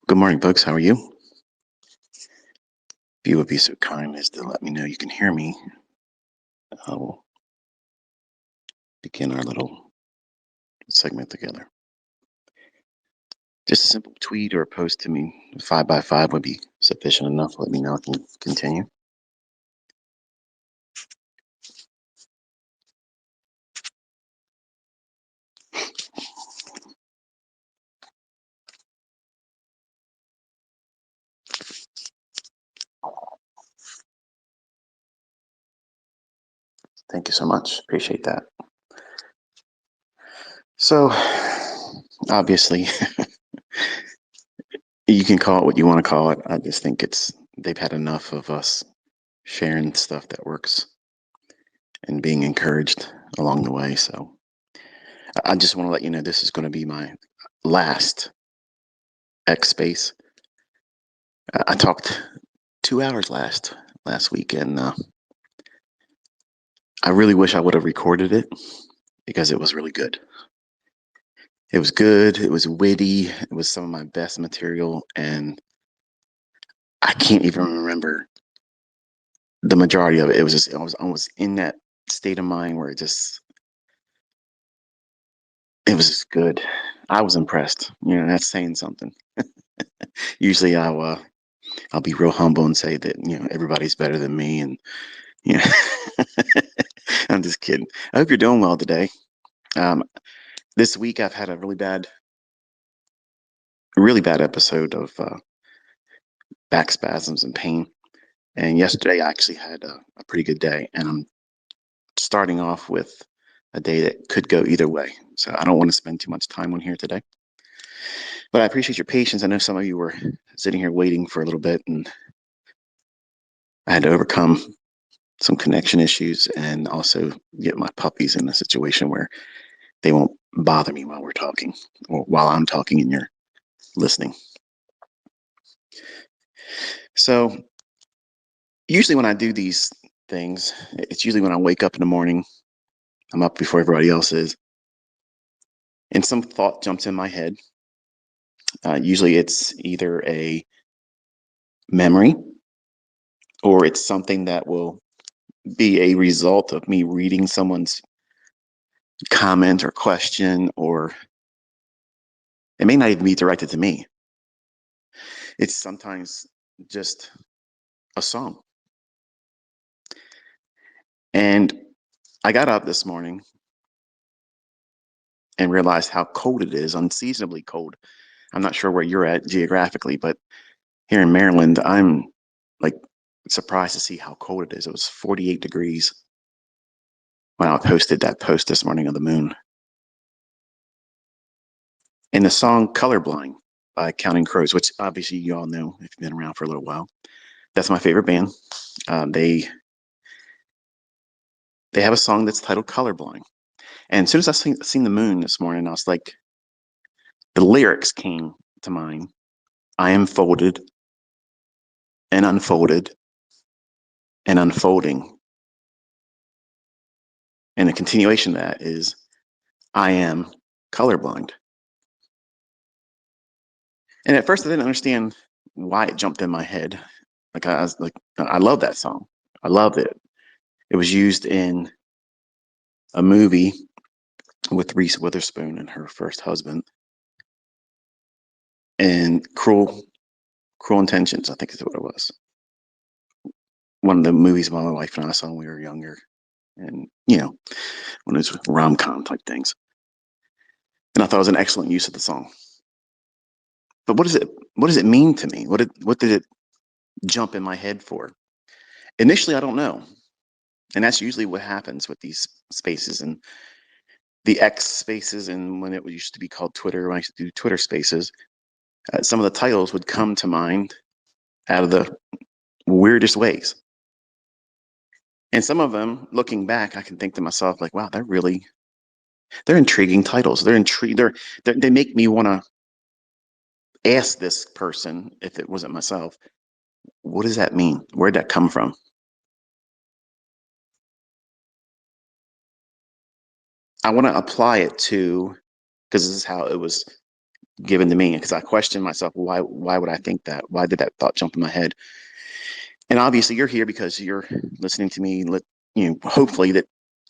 Good morning, folks. How are you? If you would be so kind as to let me know you can hear me, I will begin our little segment together. Just a simple tweet or a post to me, 5 by 5 would be sufficient enough. Let me know I can continue. Thank you so much. Appreciate that. So, obviously, you can call it what you want to call it. I just think they've had enough of us sharing stuff that works and being encouraged along the way. So, I just want to let you know this is going to be my last X Space. I talked 2 hours last week, and I really wish I would have recorded it because it was really good. It was good. It was witty. It was some of my best material, and I can't even remember the majority of it. It was just I was in that state of mind where it was just good. I was impressed. You know, that's saying something. Usually, I'll be real humble and say that everybody's better than me, and you know, I'm just kidding. I hope you're doing well today. Um, this week I've had a really bad episode of back spasms and pain. And yesterday I actually had a pretty good day, and I'm starting off with a day that could go either way. So I don't want to spend too much time on here today. But I appreciate your patience. I know some of you were sitting here waiting for a little bit, and I had to overcome some connection issues and also get my puppies in a situation where they won't bother me while we're talking or while I'm talking and you're listening. So usually when I do these things, it's usually when I wake up in the morning. I'm up before everybody else is, and some thought jumps in my head. Usually it's either a memory or it's something that will be a result of me reading someone's comment or question, or it may not even be directed to me. It's sometimes just a song. And I got up this morning and realized how cold it is, unseasonably cold. I'm not sure where you're at geographically, but here in Maryland, I'm like surprised to see how cold it is. It was 48 degrees when I posted that post this morning of the moon. And the song Colorblind by Counting Crows, which obviously you all know if you've been around for a little while. That's my favorite band. They have a song that's titled Colorblind. And as soon as I seen the moon this morning, I was like, the lyrics came to mind. I am folded and unfolded and unfolding. And the continuation of that is, I am colorblind. And at first I didn't understand why it jumped in my head. Like I was like, I love that song. I loved it. It was used in a movie with Reese Witherspoon and her first husband, and Cruel Intentions, I think is what it was. One of the movies my wife and I saw when we were younger, and when it was rom-com type things. And I thought it was an excellent use of the song. But what does it mean to me? What did it jump in my head for? Initially, I don't know. And that's usually what happens with these spaces and the X spaces, and when it used to be called Twitter, when I used to do Twitter spaces, some of the titles would come to mind out of the weirdest ways. And some of them, looking back, I can think to myself, like, wow, they're intriguing titles. They make me want to ask this person, if it wasn't myself, what does that mean? Where'd that come from? I want to apply it to, because this is how it was given to me, because I questioned myself, why would I think that? Why did that thought jump in my head? And obviously you're here because you're listening to me, hopefully that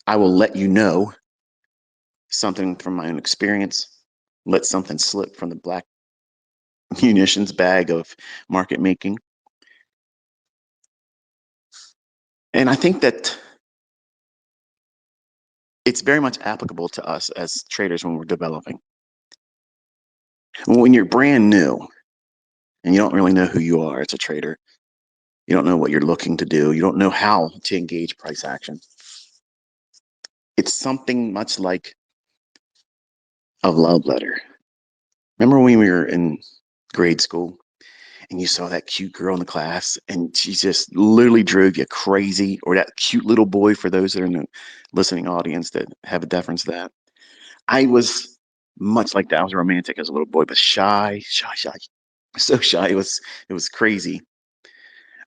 I will let you know something from my own experience, let something slip from the black munitions bag of market making. And I think that it's very much applicable to us as traders when we're developing. When you're brand new and you don't really know who you are as a trader, you don't know what you're looking to do, you don't know how to engage price action. It's something much like a love letter. Remember when we were in grade school and you saw that cute girl in the class and she just literally drove you crazy, or that cute little boy, for those that are in the listening audience that have a deference to that? I was much like that. I was romantic as a little boy, but shy. So shy. It was crazy.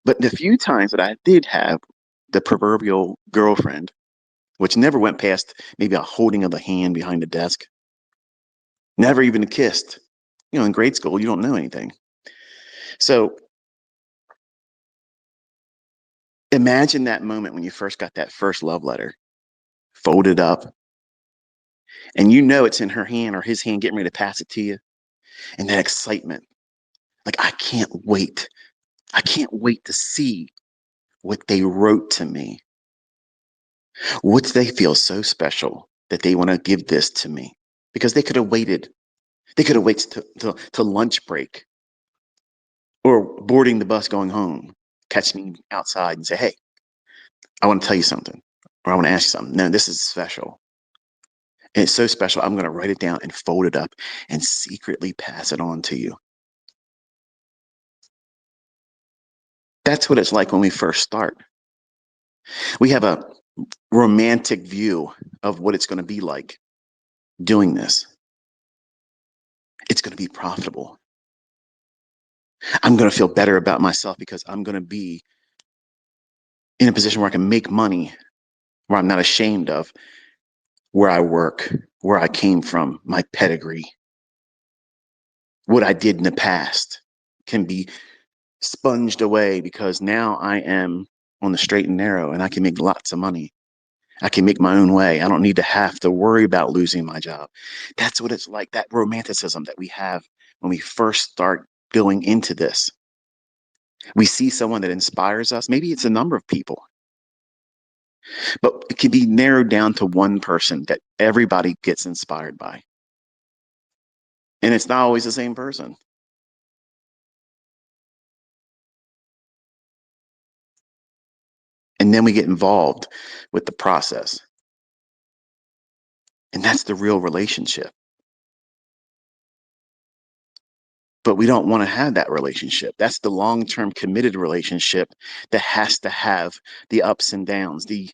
But the few times that I did have the proverbial girlfriend, which never went past maybe a holding of the hand behind the desk, never even kissed. In grade school, you don't know anything. So imagine that moment when you first got that first love letter, folded up, and it's in her hand or his hand getting ready to pass it to you. And that excitement, like, I can't wait. I can't wait to see what they wrote to me. What do they feel so special that they want to give this to me? Because they could have waited. They could have waited to lunch break or boarding the bus going home, catch me outside and say, hey, I want to tell you something, or I want to ask you something. No, this is special. And it's so special, I'm going to write it down and fold it up and secretly pass it on to you. That's what it's like when we first start. We have a romantic view of what it's going to be like doing this. It's going to be profitable. I'm going to feel better about myself because I'm going to be in a position where I can make money, where I'm not ashamed of where I work, where I came from, my pedigree. What I did in the past can be sponged away because now I am on the straight and narrow and I can make lots of money. I can make my own way. I don't need to have to worry about losing my job. That's what it's like, that romanticism that we have when we first start going into this. We see someone that inspires us. Maybe it's a number of people, but it can be narrowed down to one person that everybody gets inspired by. And it's not always the same person. And then we get involved with the process. And that's the real relationship. But we don't want to have that relationship. That's the long-term committed relationship that has to have the ups and downs, the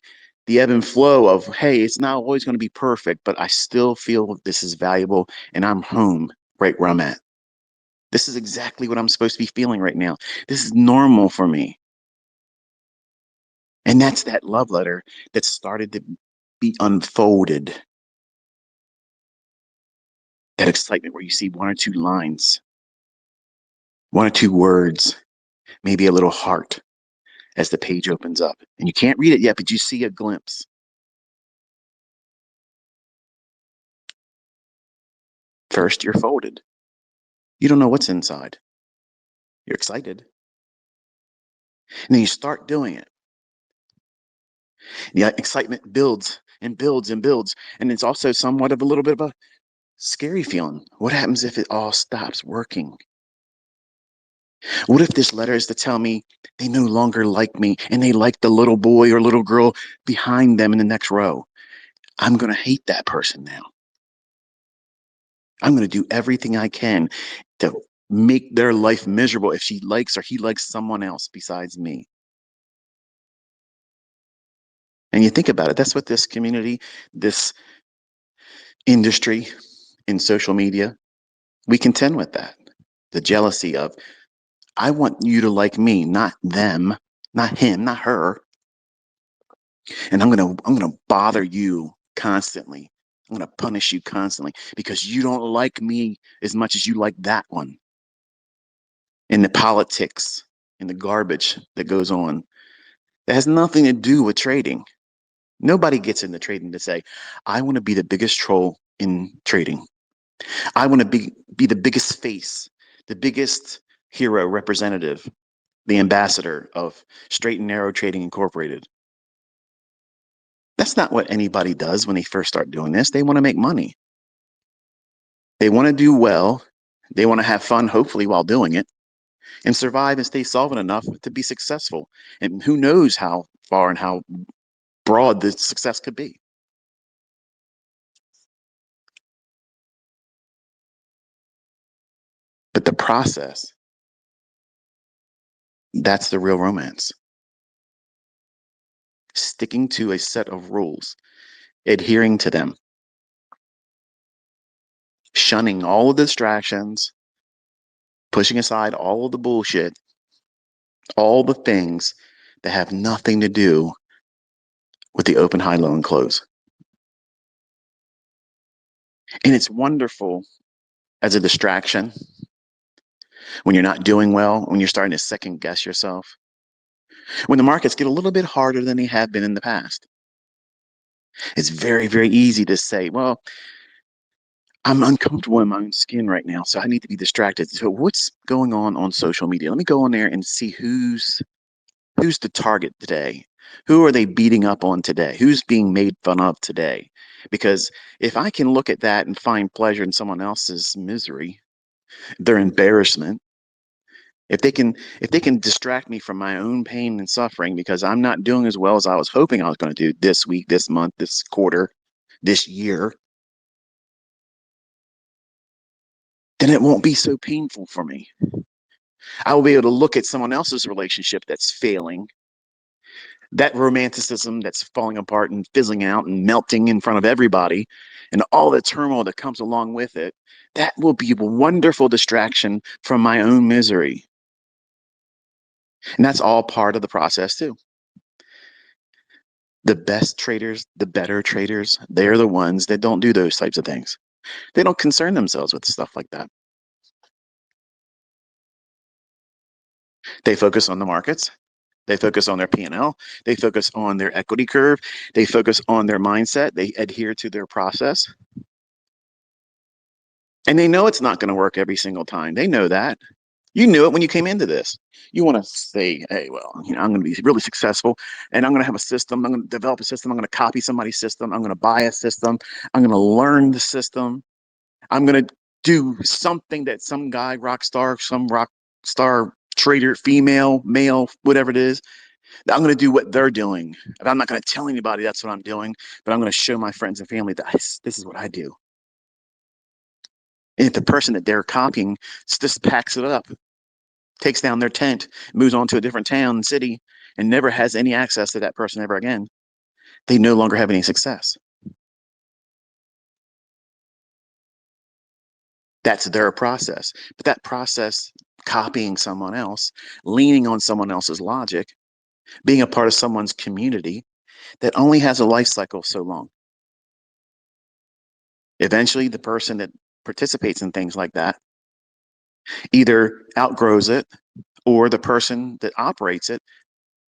ebb and flow of, hey, it's not always going to be perfect, but I still feel this is valuable and I'm home right where I'm at. This is exactly what I'm supposed to be feeling right now. This is normal for me. And that's that love letter that started to be unfolded. That excitement where you see one or two lines, one or two words, maybe a little heart as the page opens up. And you can't read it yet, but you see a glimpse. First, you're folded. You don't know what's inside. You're excited. And then you start doing it. The excitement builds and builds and builds. And it's also somewhat of a little bit of a scary feeling. What happens if it all stops working? What if this letter is to tell me they no longer like me and they like the little boy or little girl behind them in the next row? I'm going to hate that person now. I'm going to do everything I can to make their life miserable if she likes or he likes someone else besides me. And you think about it, that's what this community, this industry in social media, we contend with that. The jealousy of, I want you to like me, not them, not him, not her. And I'm gonna bother you constantly I'm going to punish you constantly because you don't like me as much as you like that one. And the politics and the garbage that goes on that has nothing to do with trading. Nobody gets into trading to say, I want to be the biggest troll in trading. I want to be the biggest face, the biggest hero representative, the ambassador of Straight and Narrow Trading Incorporated. That's not what anybody does when they first start doing this. They want to make money. They want to do well. They want to have fun, hopefully, while doing it, and survive and stay solvent enough to be successful. And who knows how far and how broad the success could be. But the process, that's the real romance. Sticking to a set of rules, adhering to them, shunning all of the distractions, pushing aside all of the bullshit, all the things that have nothing to do with the open, high, low, and close. And it's wonderful as a distraction when you're not doing well, when you're starting to second guess yourself, when the markets get a little bit harder than they have been in the past. It's very, very easy to say, well, I'm uncomfortable in my own skin right now, so I need to be distracted. So what's going on social media? Let me go on there and see who's the target today. Who are they beating up on today? Who's being made fun of today? Because if I can look at that and find pleasure in someone else's misery, their embarrassment, if they can distract me from my own pain and suffering because I'm not doing as well as I was hoping I was going to do this week, this month, this quarter, this year, then it won't be so painful for me. I will be able to look at someone else's relationship that's failing, that romanticism that's falling apart and fizzling out and melting in front of everybody, and all the turmoil that comes along with it. That will be a wonderful distraction from my own misery. And that's all part of the process too. The best traders, the better traders, they're the ones that don't do those types of things. They don't concern themselves with stuff like that. They focus on the markets. They focus on their P&L. They focus on their equity curve. They focus on their mindset. They adhere to their process. And they know it's not going to work every single time. They know that. You knew it when you came into this. You want to say, hey, well, I'm going to be really successful and I'm going to have a system. I'm going to develop a system. I'm going to copy somebody's system. I'm going to buy a system. I'm going to learn the system. I'm going to do something that some guy, some rock star trader, female, male, whatever it is, I'm going to do what they're doing. And I'm not going to tell anybody that's what I'm doing, but I'm going to show my friends and family that this is what I do. And if the person that they're copying just packs it up, takes down their tent, moves on to a different town, city, and never has any access to that person ever again, they no longer have any success. That's their process. But that process, copying someone else, leaning on someone else's logic, being a part of someone's community that only has a life cycle so long. Eventually, the person that participates in things like that either outgrows it or the person that operates it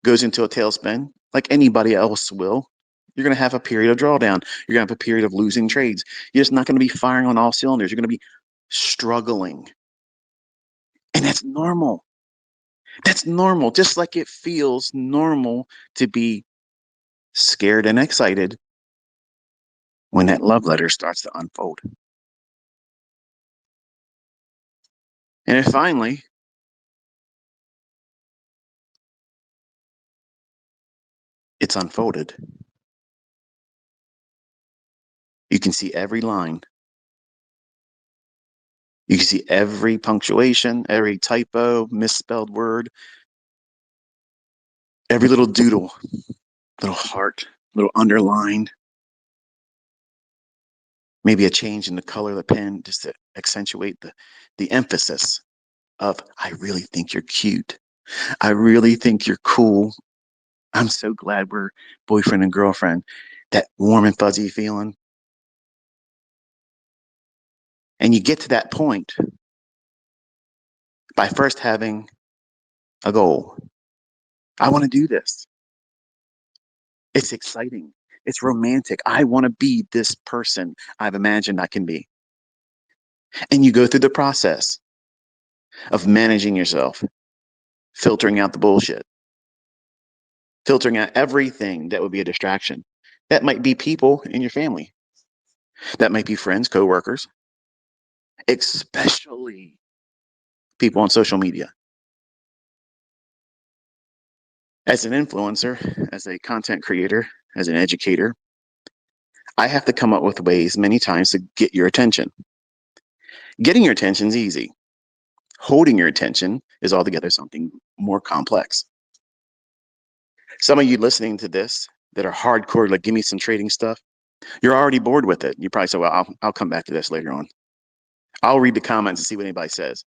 goes into a tailspin like anybody else will. You're going to have a period of drawdown. You're going to have a period of losing trades. You're just not going to be firing on all cylinders. You're going to be struggling. And that's normal. That's normal. Just like it feels normal to be scared and excited when that love letter starts to unfold. And if finally, it's unfolded, you can see every line. You can see every punctuation, every typo, misspelled word, every little doodle, little heart, little underlined, maybe a change in the color of the pen just to accentuate the emphasis of, I really think you're cute. I really think you're cool. I'm so glad we're boyfriend and girlfriend. That warm and fuzzy feeling. And you get to that point by first having a goal. I want to do this. It's exciting. It's romantic. I want to be this person I've imagined I can be. And you go through the process of managing yourself, filtering out the bullshit, filtering out everything that would be a distraction. That might be people in your family. That might be friends, coworkers, especially people on social media. As an influencer, as a content creator, as an educator, I have to come up with ways many times to get your attention. Getting your attention is easy. Holding your attention is altogether something more complex. Some of you listening to this that are hardcore, like, give me some trading stuff, you're already bored with it. You probably say, well, I'll come back to this later on. I'll read the comments and see what anybody says.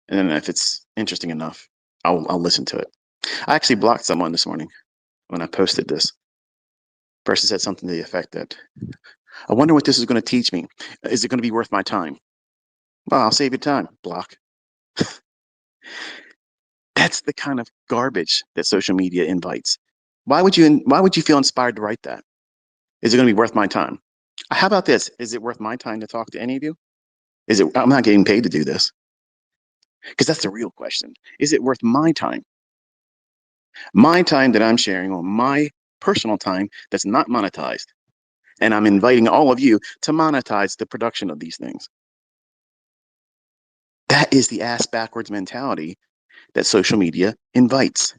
And then if it's interesting enough, I'll listen to it. I actually blocked someone this morning when I posted this. Person said something to the effect that, I wonder what this is going to teach me. Is it going to be worth my time? Well, I'll save you time. Block. That's the kind of garbage that social media invites. Why would you feel inspired to write that? Is it going to be worth my time? How about this? Is it worth my time to talk to any of you? I'm not getting paid to do this. Because that's the real question. Is it worth my time? My time that I'm sharing, or my personal time that's not monetized. And I'm inviting all of you to monetize the production of these things. That is the ass backwards mentality that social media invites.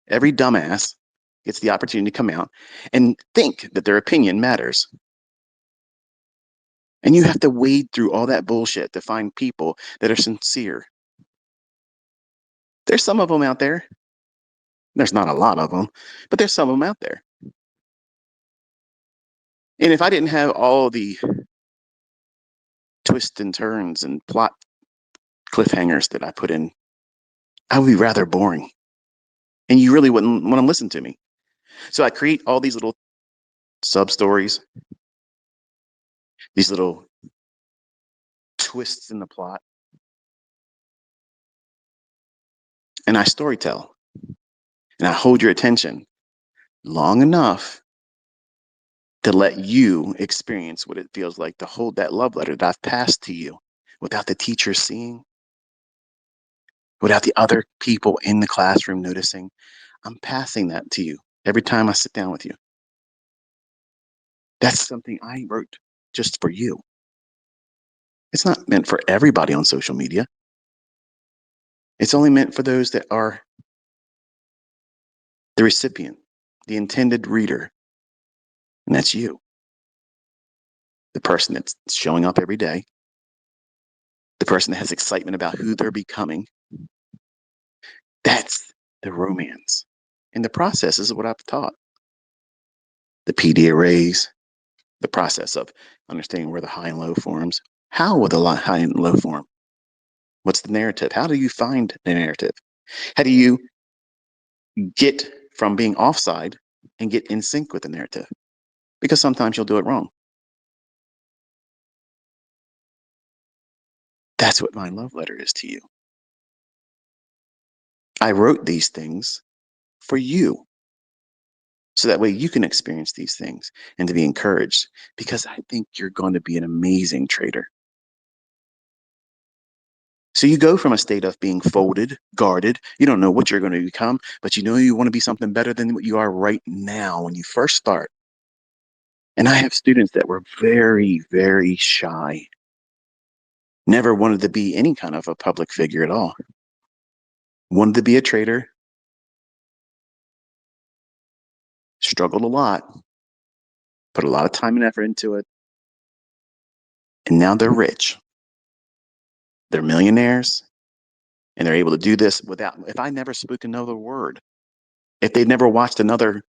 Every dumbass gets the opportunity to come out and think that their opinion matters. And you have to wade through all that bullshit to find people that are sincere. There's some of them out there. There's not a lot of them, but there's some of them out there. And if I didn't have all the twists and turns and plot cliffhangers that I put in, I would be rather boring. And you really wouldn't want to listen to me. So I create all these little sub stories, these little twists in the plot, and I storytell. And I hold your attention long enough to let you experience what it feels like to hold that love letter that I've passed to you without the teacher seeing, without the other people in the classroom noticing. I'm passing that to you every time I sit down with you. That's something I wrote just for you. It's not meant for everybody on social media. It's only meant for those that are the recipient, the intended reader. And that's you. The person that's showing up every day, the person that has excitement about who they're becoming. That's the romance. And the process is what I've taught. The PD arrays, the process of understanding where the high and low forms. How will the high and low form? What's the narrative? How do you find the narrative? How do you get from being offside and get in sync with the narrative? Because sometimes you'll do it wrong. That's what my love letter is to you. I wrote these things for you, so that way you can experience these things and to be encouraged, because I think you're going to be an amazing trader. So you go from a state of being folded, guarded, you don't know what you're going to become, but you know you want to be something better than what you are right now when you first start. And I have students that were very, very shy, never wanted to be any kind of a public figure at all, wanted to be a trader, struggled a lot, put a lot of time and effort into it, and now they're rich. They're millionaires, and they're able to do this without, if I never spoke another word, if they've never watched another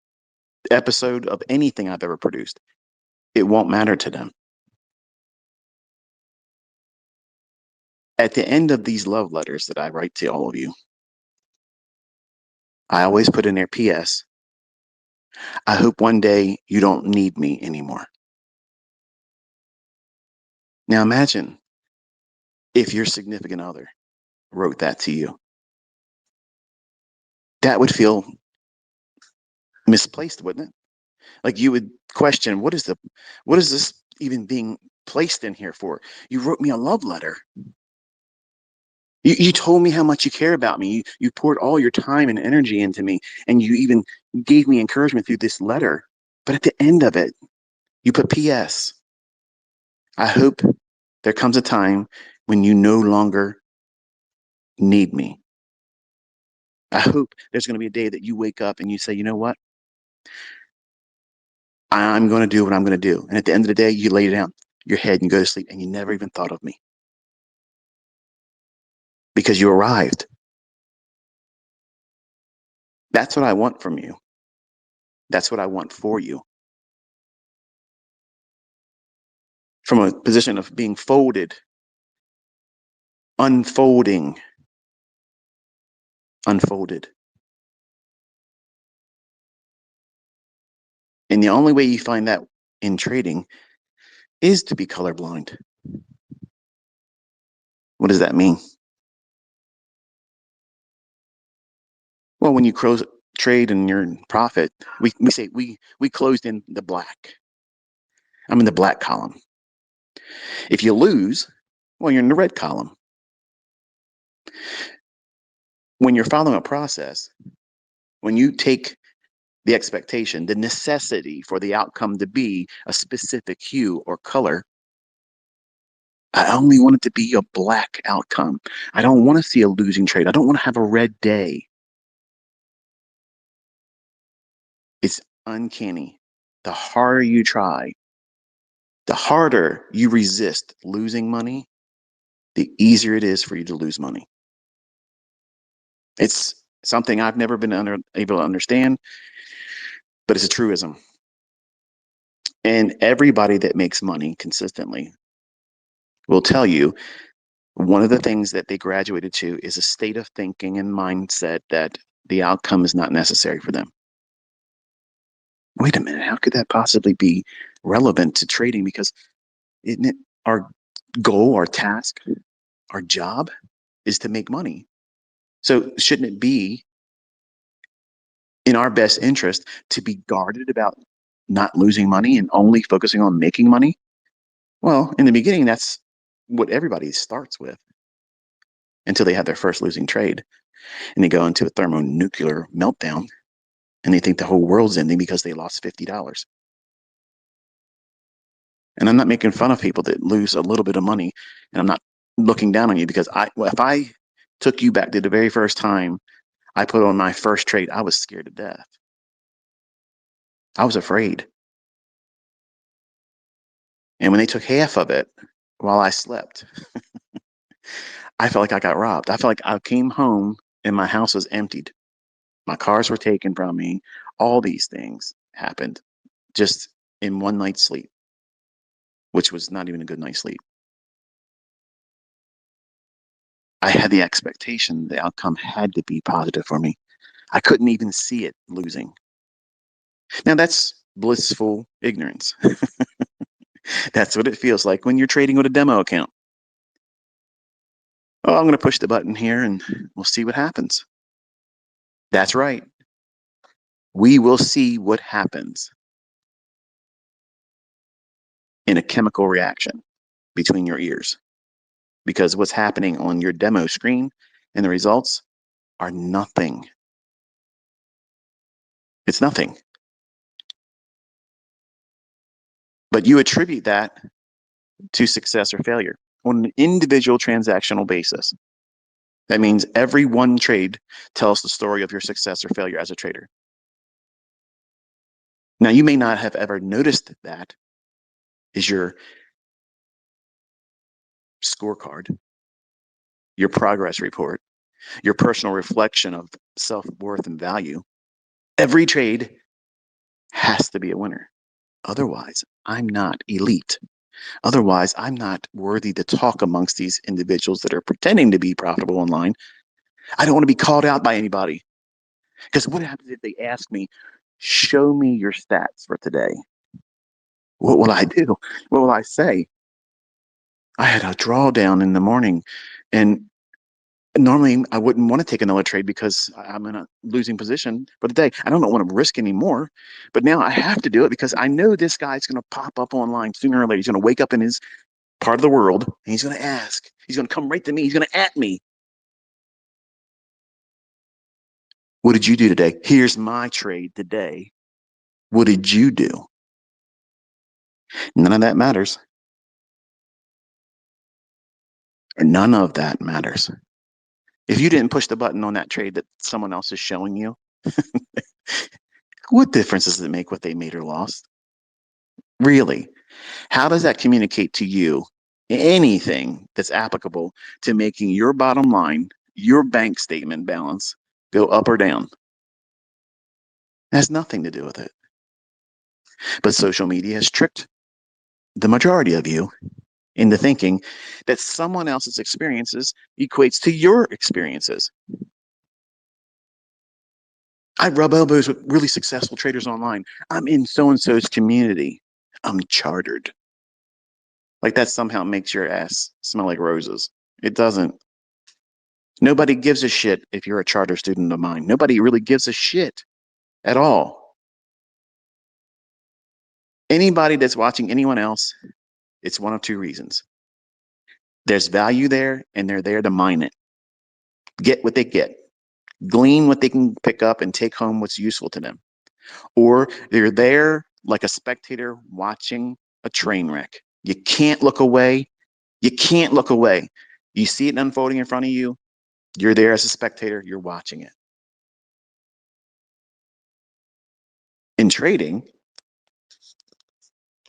episode of anything I've ever produced, it won't matter to them. At the end of these love letters that I write to all of you, I always put in there, P.S. I hope one day you don't need me anymore. Now imagine if your significant other wrote that to you? That would feel misplaced, wouldn't it? Like you would question, what is this even being placed in here for? You wrote me a love letter. You told me how much you care about me. You poured all your time and energy into me, and you even gave me encouragement through this letter. But at the end of it, you put P.S. I hope there comes a time when you no longer need me. I hope there's going to be a day that you wake up and you say, you know what? I'm going to do what I'm going to do. And at the end of the day, you lay down your head and you go to sleep and you never even thought of me because you arrived. That's what I want from you. That's what I want for you. From a position of being folded, unfolding, unfolded. And the only way you find that in trading is to be colorblind. What does that mean? Well, when you trade and you're in profit, we say we closed in the black. I'm in the black column. If you lose, well, you're in the red column. When you're following a process, when you take the expectation, the necessity for the outcome to be a specific hue or color, I only want it to be a black outcome. I don't want to see a losing trade. I don't want to have a red day. It's uncanny. The harder you try, the harder you resist losing money, the easier it is for you to lose money. It's something I've never been able to understand, but it's a truism. And everybody that makes money consistently will tell you one of the things that they graduated to is a state of thinking and mindset that the outcome is not necessary for them. Wait a minute, how could that possibly be relevant to trading? Because isn't it our goal, our task, our job is to make money? So shouldn't it be in our best interest to be guarded about not losing money and only focusing on making money? Well, in the beginning, that's what everybody starts with until they have their first losing trade and they go into a thermonuclear meltdown and they think the whole world's ending because they lost $50. And I'm not making fun of people that lose a little bit of money, and I'm not looking down on you because if I took you back to the very first time I put on my first trade, I was scared to death. I was afraid. And when they took half of it while I slept, I felt like I got robbed. I felt like I came home and my house was emptied. My cars were taken from me. All these things happened just in one night's sleep, which was not even a good night's sleep. I had the expectation the outcome had to be positive for me. I couldn't even see it losing. Now that's blissful ignorance. That's what it feels like when you're trading with a demo account. Oh, I'm going to push the button here and we'll see what happens. That's right. We will see what happens in a chemical reaction between your ears, because what's happening on your demo screen and the results are nothing. It's nothing. But you attribute that to success or failure on an individual transactional basis. That means every one trade tells the story of your success or failure as a trader. Now, you may not have ever noticed that is your scorecard, your progress report, your personal reflection of self-worth and value. Every trade has to be a winner. Otherwise, I'm not elite. Otherwise, I'm not worthy to talk amongst these individuals that are pretending to be profitable online. I don't want to be called out by anybody. Because what happens if they ask me, show me your stats for today? What will I do? What will I say? I had a drawdown in the morning, and normally I wouldn't want to take another trade because I'm in a losing position for the day. I don't want to risk anymore, but now I have to do it because I know this guy's going to pop up online sooner or later. He's going to wake up in his part of the world and he's going to ask. He's going to come right to me. He's going to at me. What did you do today? Here's my trade today. What did you do? None of that matters. Or none of that matters. If you didn't push the button on that trade that someone else is showing you, what difference does it make what they made or lost? Really? How does that communicate to you anything that's applicable to making your bottom line, your bank statement balance, go up or down? It has nothing to do with it. But social media has tricked the majority of you into thinking that someone else's experiences equates to your experiences. I rub elbows with really successful traders online. I'm in so-and-so's community. I'm chartered. Like that somehow makes your ass smell like roses. It doesn't. Nobody gives a shit if you're a charter student of mine. Nobody really gives a shit at all. Anybody that's watching anyone else, it's one of two reasons. There's value there, and they're there to mine it. Get what they get. Glean what they can pick up and take home what's useful to them. Or they're there like a spectator watching a train wreck. You can't look away. You can't look away. You see it unfolding in front of you. You're there as a spectator. You're watching it. In trading,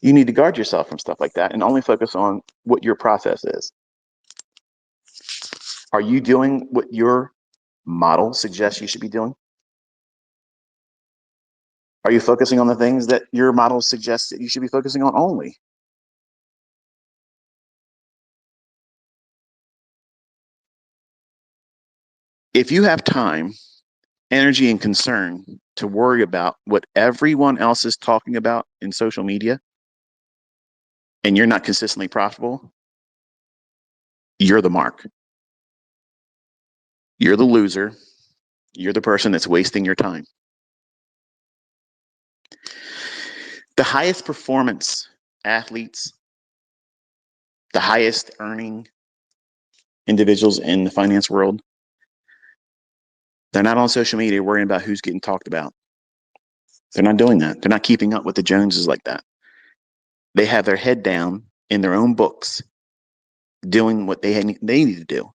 you need to guard yourself from stuff like that and only focus on what your process is. Are you doing what your model suggests you should be doing? Are you focusing on the things that your model suggests that you should be focusing on only? If you have time, energy, and concern to worry about what everyone else is talking about in social media, and you're not consistently profitable, you're the mark. You're the loser. You're the person that's wasting your time. The highest performance athletes, the highest earning individuals in the finance world, they're not on social media worrying about who's getting talked about. They're not doing that. They're not keeping up with the Joneses like that. They have their head down in their own books, doing what they need to do.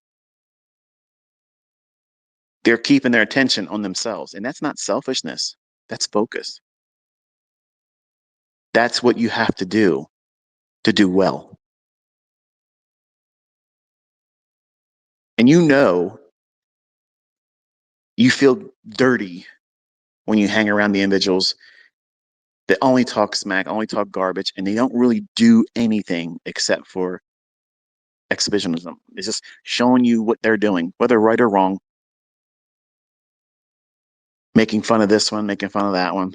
They're keeping their attention on themselves. And that's not selfishness. That's focus. That's what you have to do well. And you feel dirty when you hang around the individuals that only talk smack, only talk garbage, and they don't really do anything except for exhibitionism. It's just showing you what they're doing, whether right or wrong, making fun of this one, making fun of that one.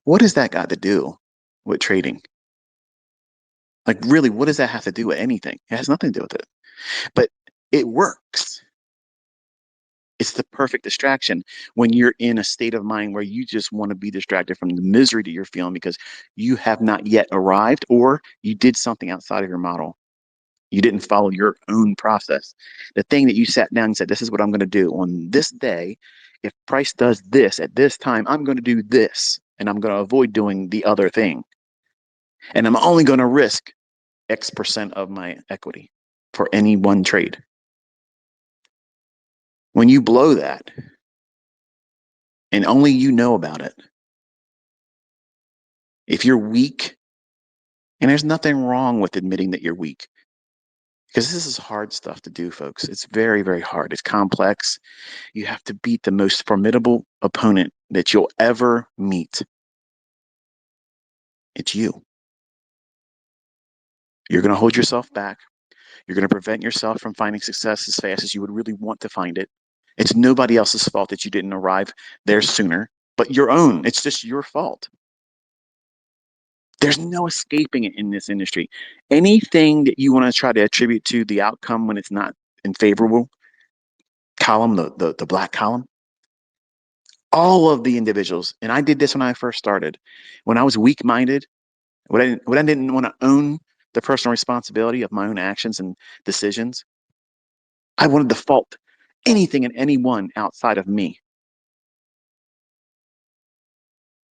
What does that got to do with trading? Like, really, what does that have to do with anything? It has nothing to do with it. But it works. It's the perfect distraction when you're in a state of mind where you just want to be distracted from the misery that you're feeling because you have not yet arrived or you did something outside of your model. You didn't follow your own process. The thing that you sat down and said, this is what I'm going to do on this day. If price does this at this time, I'm going to do this and I'm going to avoid doing the other thing. And I'm only going to risk X% of my equity for any one trade. When you blow that and only you know about it, if you're weak, and there's nothing wrong with admitting that you're weak, because this is hard stuff to do, folks. It's very, very hard. It's complex. You have to beat the most formidable opponent that you'll ever meet. It's you. You're going to hold yourself back. You're going to prevent yourself from finding success as fast as you would really want to find it. It's nobody else's fault that you didn't arrive there sooner, but your own. It's just your fault. There's no escaping it in this industry. Anything that you want to try to attribute to the outcome when it's not in favorable column, the black column, all of the individuals, and I did this when I first started, when I was weak-minded, when I didn't want to own the personal responsibility of my own actions and decisions, I wanted to fault anything and anyone outside of me.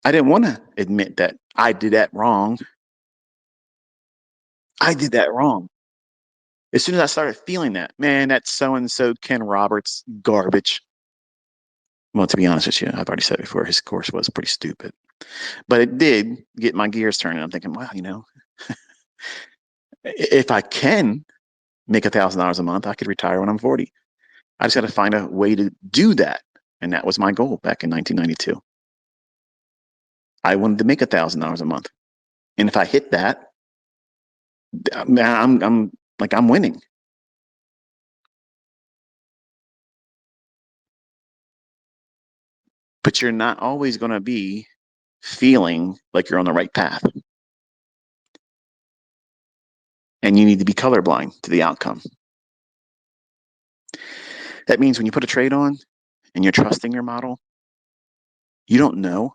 I didn't want to admit that I did that wrong. I did that wrong. As soon as I started feeling that, man, that so-and-so Ken Roberts garbage. Well, to be honest with you, I've already said before, his course was pretty stupid. But it did get my gears turning. I'm thinking, well, if I can make $1,000 a month, I could retire when I'm 40. I just got to find a way to do that. And that was my goal back in 1992. I wanted to make $1,000 a month. And if I hit that, man, I'm winning. But you're not always going to be feeling like you're on the right path. And you need to be colorblind to the outcome. That means when you put a trade on and you're trusting your model, you don't know.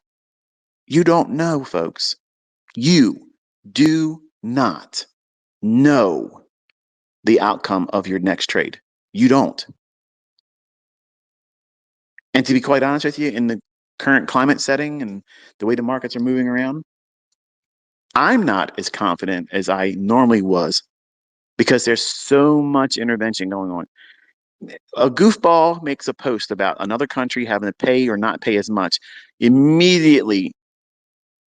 You don't know, folks. You do not know the outcome of your next trade. You don't. And to be quite honest with you, in the current climate setting and the way the markets are moving around, I'm not as confident as I normally was because there's so much intervention going on. A goofball makes a post about another country having to pay or not pay as much. Immediately,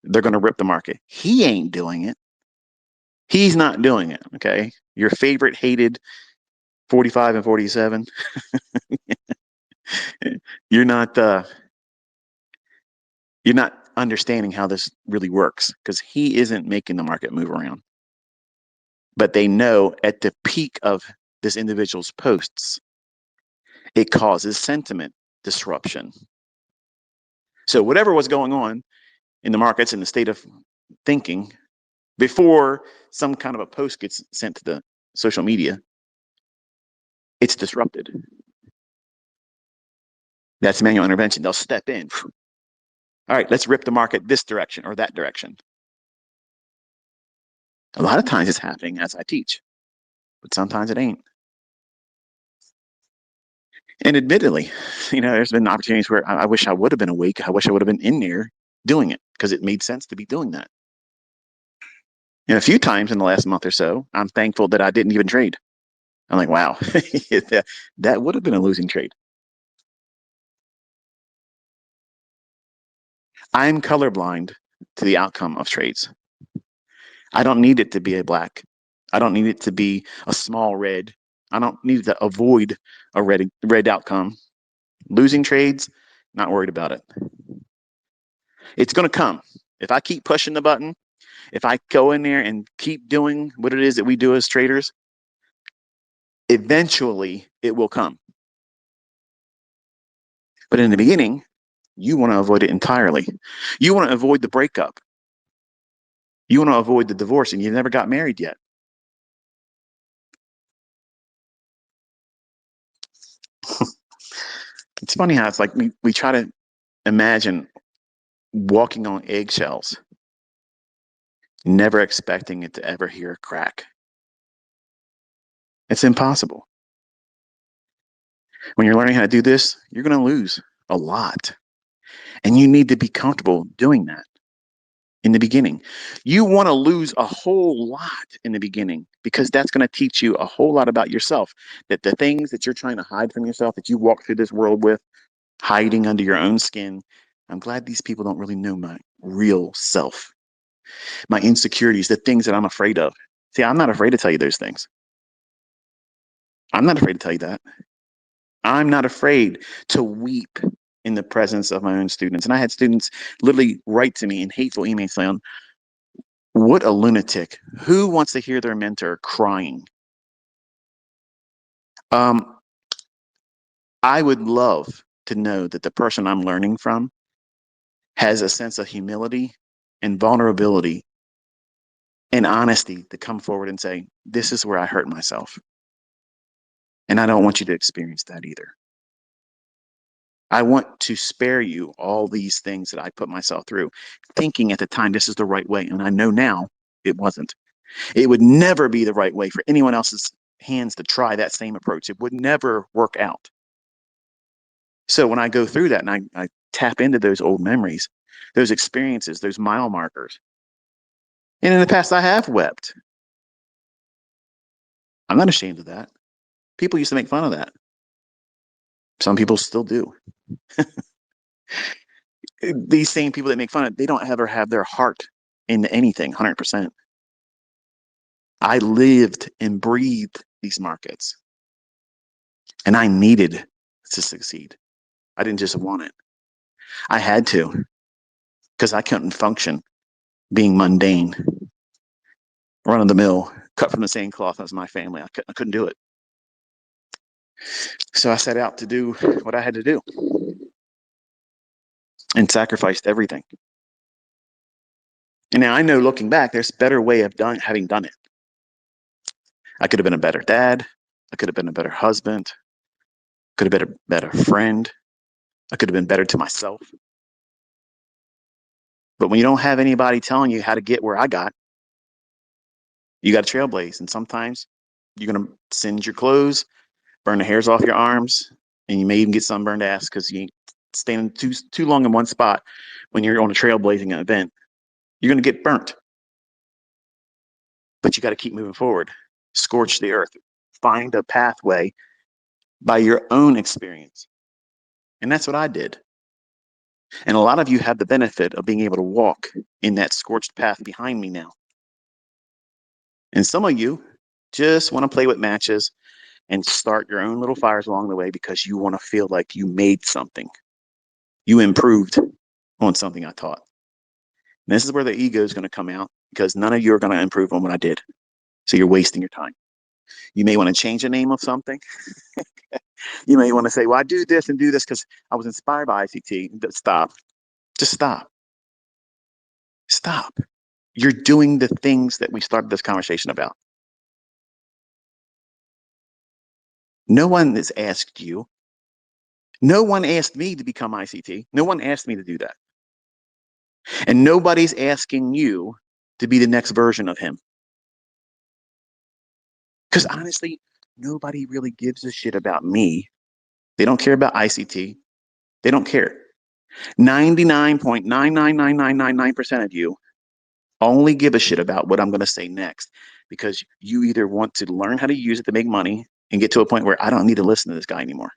they're going to rip the market. He ain't doing it. He's not doing it. Okay. Your favorite hated 45 and 47. You're not you're not understanding how this really works because he isn't making the market move around. But they know at the peak of this individual's posts, it causes sentiment disruption. So whatever was going on in the markets in the state of thinking before some kind of a post gets sent to the social media, it's disrupted. That's manual intervention. They'll step in. All right, let's rip the market this direction or that direction. A lot of times it's happening as I teach, but sometimes it ain't. And admittedly, there's been opportunities where I wish I would have been awake. I wish I would have been in there doing it because it made sense to be doing that. And a few times in the last month or so, I'm thankful that I didn't even trade. I'm like, wow, that would have been a losing trade. I'm colorblind to the outcome of trades. I don't need it to be a black. I don't need it to be a small red. I don't need to avoid a red outcome. Losing trades, not worried about it. It's going to come. If I keep pushing the button, if I go in there and keep doing what it is that we do as traders, eventually it will come. But in the beginning, you want to avoid it entirely. You want to avoid the breakup. You want to avoid the divorce, and you never got married yet. It's funny how it's like we try to imagine walking on eggshells, never expecting it to ever hear a crack. It's impossible. When you're learning how to do this, you're going to lose a lot. And you need to be comfortable doing that in the beginning. You want to lose a whole lot in the beginning because that's going to teach you a whole lot about yourself. That the things that you're trying to hide from yourself, that you walk through this world with, hiding under your own skin. I'm glad these people don't really know my real self, my insecurities, the things that I'm afraid of. See, I'm not afraid to tell you those things. I'm not afraid to tell you that. I'm not afraid to weep in the presence of my own students. And I had students literally write to me in hateful emails saying, what a lunatic. Who wants to hear their mentor crying? I would love to know that the person I'm learning from has a sense of humility and vulnerability and honesty to come forward and say, this is where I hurt myself. And I don't want you to experience that either. I want to spare you all these things that I put myself through, thinking at the time this is the right way. And I know now it wasn't. It would never be the right way for anyone else's hands to try that same approach. It would never work out. So when I go through that and I tap into those old memories, those experiences, those mile markers, and in the past I have wept. I'm not ashamed of that. People used to make fun of that. Some people still do. These same people that make fun of it, they don't ever have their heart into anything 100%. I lived and breathed these markets, and I needed to succeed. I didn't just want it. I had to, because I couldn't function being mundane, run of the mill, cut from the same cloth as my family. I couldn't do it. So I set out to do what I had to do and sacrificed everything. And now I know, looking back, there's a better way of having done it. I could have been a better dad. I could have been a better husband. Could have been a better friend. I could have been better to myself. But when you don't have anybody telling you how to get where I got, you got to trailblaze. And sometimes you're going to singe your clothes, burn the hairs off your arms, and you may even get sunburned ass because you ain't standing too long in one spot when you're on a trailblazing event. You're going to get burnt. But you got to keep moving forward. Scorch the earth. Find a pathway by your own experience. And that's what I did. And a lot of you have the benefit of being able to walk in that scorched path behind me now. And some of you just want to play with matches and start your own little fires along the way because you want to feel like you made something. You improved on something I taught. And this is where the ego is going to come out because none of you are going to improve on what I did. So you're wasting your time. You may want to change the name of something. You may want to say, well, I do this and do this because I was inspired by ICT. Stop. Just stop. Stop. You're doing the things that we started this conversation about. No one has asked you. No one asked me to become ICT. No one asked me to do that. And nobody's asking you to be the next version of him. Because honestly, nobody really gives a shit about me. They don't care about ICT. They don't care. 99.99999% of you only give a shit about what I'm going to say next because you either want to learn how to use it to make money and get to a point where I don't need to listen to this guy anymore.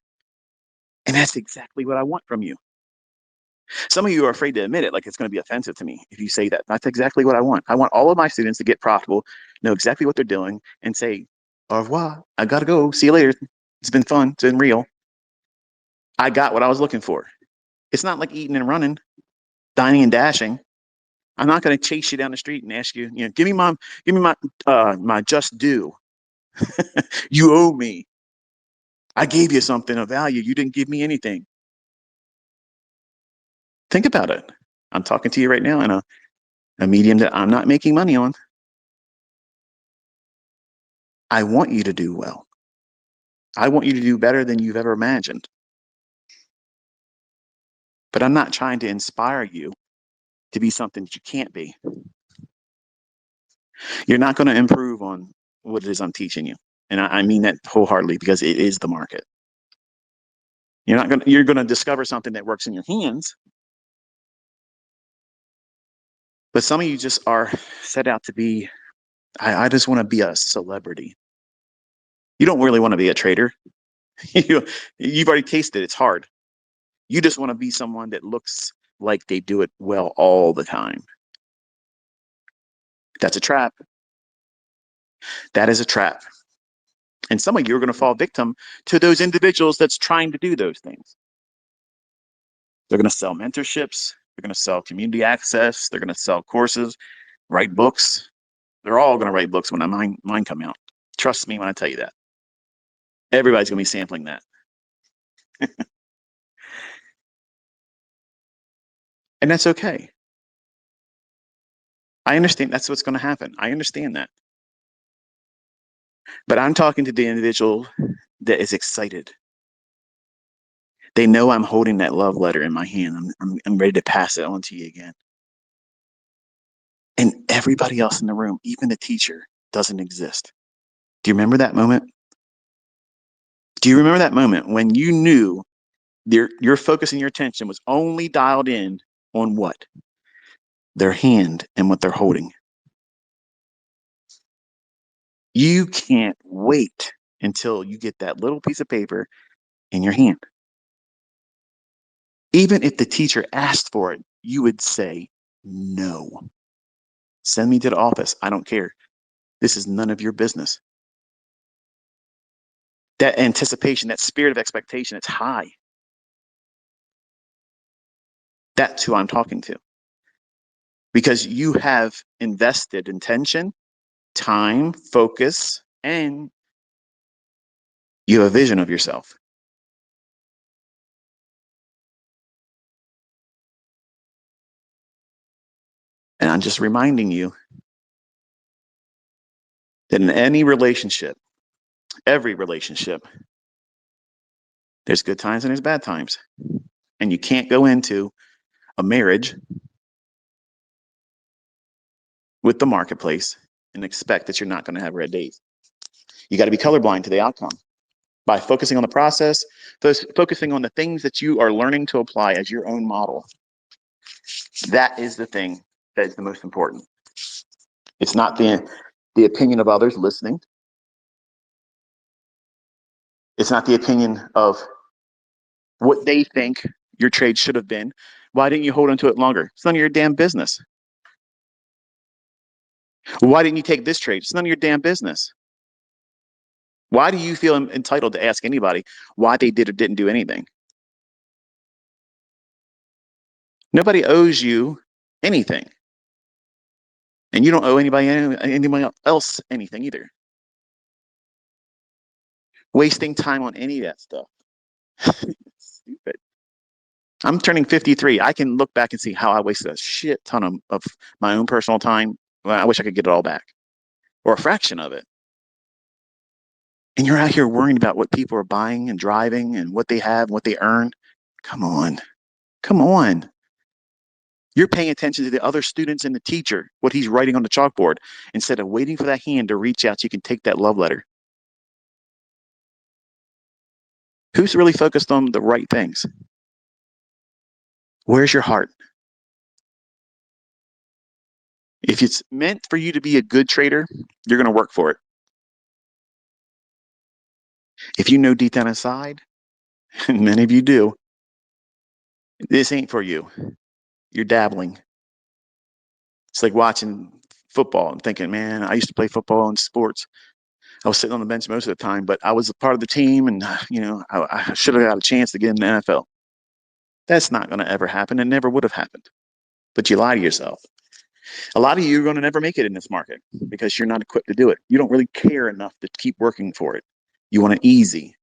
And that's exactly what I want from you. Some of you are afraid to admit it, like it's going to be offensive to me if you say that. That's exactly what I want. I want all of my students to get profitable, know exactly what they're doing, and say, au revoir, I got to go. See you later. It's been fun. It's been real. I got what I was looking for. It's not like eating and running, dining and dashing. I'm not going to chase you down the street and ask you, give me my just due. You owe me. I gave you something of value. You didn't give me anything. Think about it. I'm talking to you right now in a medium that I'm not making money on. I want you to do well. I want you to do better than you've ever imagined. But I'm not trying to inspire you to be something that you can't be. You're not going to improve on what it is I'm teaching you. And I mean that wholeheartedly because it is the market. You're going to discover something that works in your hands. But some of you just are set out to be, I just want to be a celebrity. You don't really want to be a trader. You've already tasted it. It's hard. You just want to be someone that looks like they do it well all the time. That's a trap. That is a trap. And some of you are going to fall victim to those individuals that's trying to do those things. They're going to sell mentorships. They're going to sell community access. They're going to sell courses, write books. They're all going to write books when mine come out. Trust me when I tell you that. Everybody's going to be sampling that. And that's okay. I understand that's what's going to happen. I understand that. But I'm talking to the individual that is excited. They know I'm holding that love letter in my hand. I'm ready to pass it on to you again. And everybody else in the room, even the teacher, doesn't exist. Do you remember that moment? Do you remember that moment when you knew your focus and your attention was only dialed in on what? Their hand and what they're holding. You can't wait until you get that little piece of paper in your hand. Even if the teacher asked for it, you would say, no. Send me to the office. I don't care. This is none of your business. That anticipation, that spirit of expectation, it's high. That's who I'm talking to. Because you have invested intention, time, focus, and you have a vision of yourself. And I'm just reminding you that in any relationship, every relationship, there's good times and there's bad times. And you can't go into a marriage with the marketplace and expect that you're not going to have red days. You got to be colorblind to the outcome by focusing on the process, focusing on the things that you are learning to apply as your own model. That is the thing that is the most important. It's not the opinion of others listening. It's not the opinion of what they think your trade should have been. Why didn't you hold on to it longer? It's none of your damn business. Why didn't you take this trade? It's none of your damn business. Why do you feel entitled to ask anybody why they did or didn't do anything? Nobody owes you anything. And you don't owe anybody else anything either. Wasting time on any of that stuff. Stupid. I'm turning 53. I can look back and see how I wasted a shit ton of my own personal time. Well, I wish I could get it all back, or a fraction of it. And you're out here worrying about what people are buying and driving and what they have, what they earn. Come on. Come on. You're paying attention to the other students and the teacher, what he's writing on the chalkboard, instead of waiting for that hand to reach out so you can take that love letter. Who's really focused on the right things? Where's your heart? If it's meant for you to be a good trader, you're going to work for it. If you know deep down inside, and many of you do, this ain't for you. You're dabbling. It's like watching football and thinking, man, I used to play football and sports. I was sitting on the bench most of the time, but I was a part of the team, and I should have got a chance to get in the NFL. That's not going to ever happen, and never would have happened. But you lie to yourself. A lot of you are going to never make it in this market because you're not equipped to do it. You don't really care enough to keep working for it. You want it easy.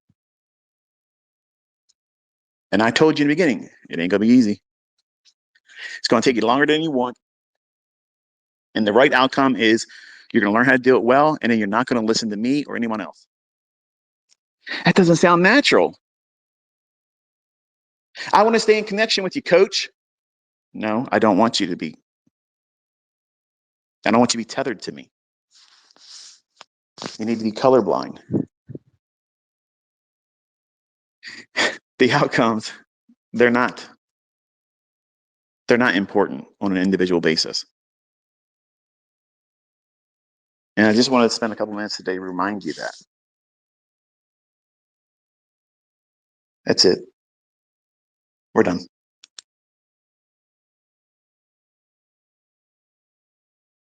And I told you in the beginning, it ain't going to be easy. It's going to take you longer than you want. And the right outcome is you're going to learn how to do it well, and then you're not going to listen to me or anyone else. That doesn't sound natural. I want to stay in connection with you, coach. No, I don't want you to be. I don't want you to be tethered to me. You need to be colorblind. The outcomes, they're not important on an individual basis. And I just wanted to spend a couple minutes today to remind you that. That's it. We're done.